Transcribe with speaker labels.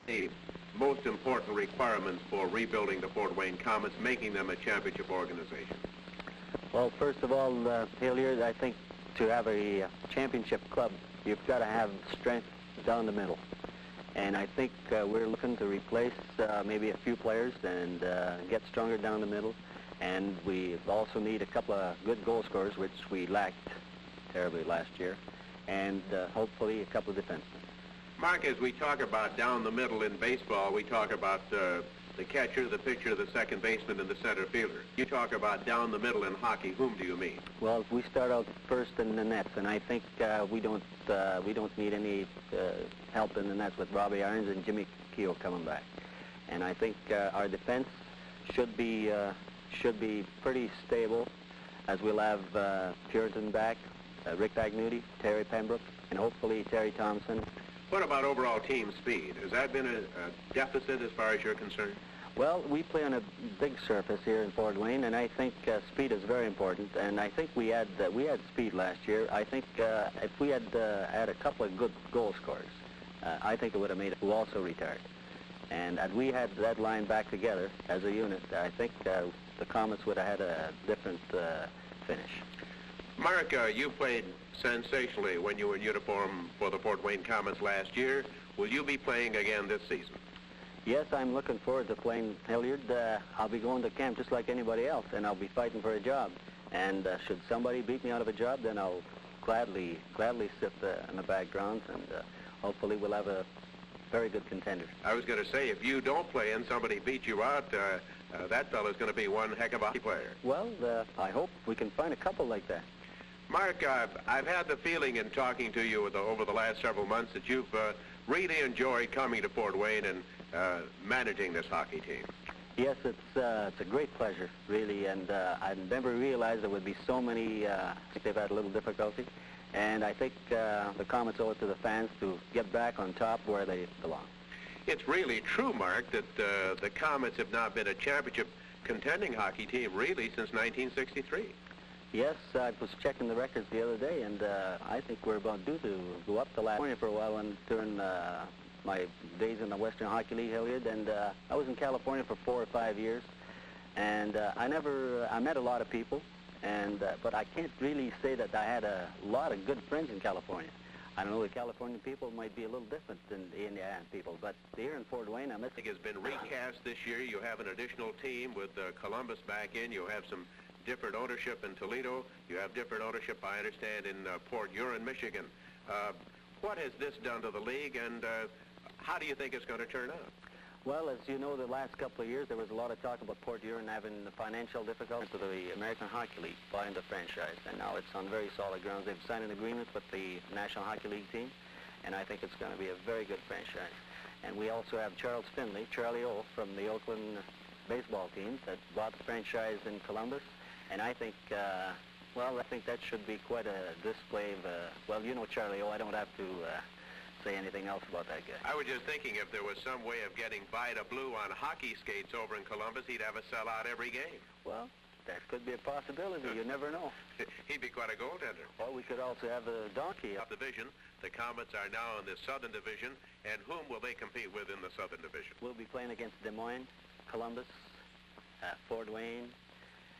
Speaker 1: The most important requirements for rebuilding the Fort Wayne Komets, making them a championship organization?
Speaker 2: Well, first of all, Hilliard, I think to have a championship club, you've got to have strength down the middle. And I think we're looking to replace maybe a few players and get stronger down the middle. And we also need a couple of good goal scorers, which we lacked terribly last year, and hopefully a couple of defensemen.
Speaker 1: Marc, as we talk about down the middle in baseball, we talk about the catcher, the pitcher, the second baseman, and the center fielder. You talk about down the middle in hockey. Whom do you mean?
Speaker 2: Well, we start out first in the nets, and I think we don't need any help in the nets with Robbie Irons and Jimmy Keogh coming back. And I think our defense should be pretty stable, as we'll have Puritan back, Rick Agnuti, Terry Pembroke, and hopefully Terry Thompson.
Speaker 1: What about overall team speed? Has that been a deficit as far as you're concerned?
Speaker 2: Well, we play on a big surface here in Fort Wayne, and I think speed is very important. And I think we had speed last year. I think if we had had a couple of good goal scorers, I think it would have made it, who also retired. And had we had that line back together as a unit, I think the Komets would have had a different finish.
Speaker 1: Marc, you played sensationally when you were in uniform for the Fort Wayne Komets last year. Will you be playing again this season?
Speaker 2: Yes, I'm looking forward to playing Hilliard. I'll be going to camp just like anybody else, and I'll be fighting for a job. And should somebody beat me out of a job, then I'll gladly sit in the backgrounds, and hopefully we'll have a very good contender.
Speaker 1: I was going to say, if you don't play and somebody beats you out, that fellow's going to be one heck of a hockey player.
Speaker 2: Well, I hope we can find a couple like that.
Speaker 1: Marc, I've had the feeling in talking to you over the last several months that you've really enjoyed coming to Fort Wayne and managing this hockey team.
Speaker 2: Yes, it's a great pleasure, really, and I never realized there would be so many. I think they've had a little difficulty, and I think the Komets owe it to the fans to get back on top where they belong.
Speaker 1: It's really true, Marc, that the Komets have not been a championship contending hockey team really since 1963.
Speaker 2: Yes, I was checking the records the other day, and I think we're about due to go up to California for a while during my days in the Western Hockey League, Hilliard, and I was in California for 4 or 5 years, and I met a lot of people, and but I can't really say that I had a lot of good friends in California. I don't know, the California people might be a little different than the Indiana people, but here in Fort Wayne, I think
Speaker 1: has been recast this year. You have an additional team with Columbus back in. You have some different ownership in Toledo. You have different ownership, I understand, in Port Huron, Michigan. What has this done to the league, and how do you think it's going to turn out?
Speaker 2: Well, as you know, the last couple of years, there was a lot of talk about Port Huron having the financial difficulties of the American Hockey League buying the franchise, and now it's on very solid grounds. They've signed an agreement with the National Hockey League team, and I think it's going to be a very good franchise. And we also have Charles Finley, Charlie O, from the Oakland baseball team that bought the franchise in Columbus. And I think, well, I think that should be quite a display of, well, you know Charlie O, I don't have to say anything else about that guy.
Speaker 1: I was just thinking if there was some way of getting Vida Blue on hockey skates over in Columbus, he'd have a sellout every game.
Speaker 2: Well, that could be a possibility. You never know.
Speaker 1: He'd be quite a goaltender.
Speaker 2: Well, we could also have a donkey.
Speaker 1: Division. The Komets are now in the Southern Division, and whom will they compete with in the Southern Division?
Speaker 2: We'll be playing against Des Moines, Columbus, Fort Wayne,